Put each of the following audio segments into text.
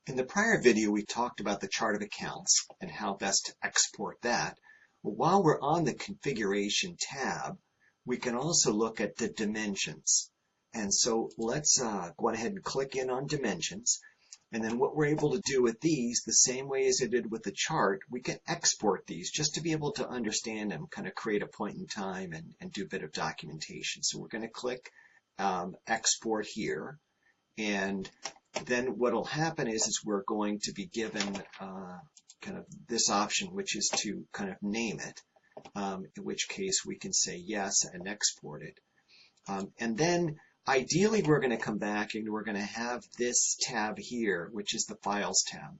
In the prior video, we talked about the chart of accounts and how best to export that. Well, while we're on the configuration tab, we can also look at the dimensions. And so let's go ahead and click in on dimensions. And then what we're able to do with these, the same way as I did with the chart, we can export these just to be able to understand them, kind of create a point in time and do a bit of documentation. So we're going to click export here. And then what will happen is we're going to be given kind of this option, which is to kind of name it, in which case we can say yes and export it. And then ideally we're going to come back and we're going to have this tab here, which is the Files tab.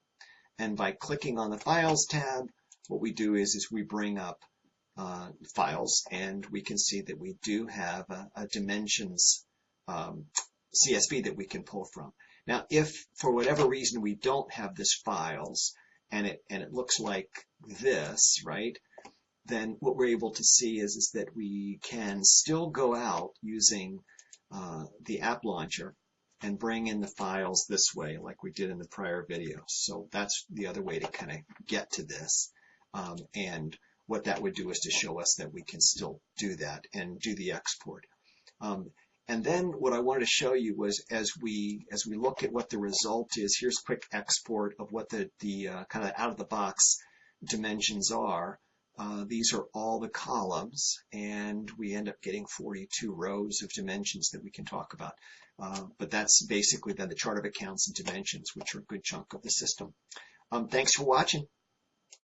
And by clicking on the Files tab, what we do is we bring up files, and we can see that we do have a dimensions CSV that we can pull from. Now, if for whatever reason we don't have this files and it looks like this, right? Then what we're able to see is that we can still go out using the app launcher and bring in the files this way, like we did in the prior video. So that's the other way to kind of get to this. And what that would do is to show us that we can still do that and do the export. And then what I wanted to show you was as we look at what the result is, here's a quick export of what the kind of out of the box dimensions are. These are all the columns, and we end up getting 42 rows of dimensions that we can talk about. But that's basically then the chart of accounts and dimensions, which are a good chunk of the system. Thanks for watching.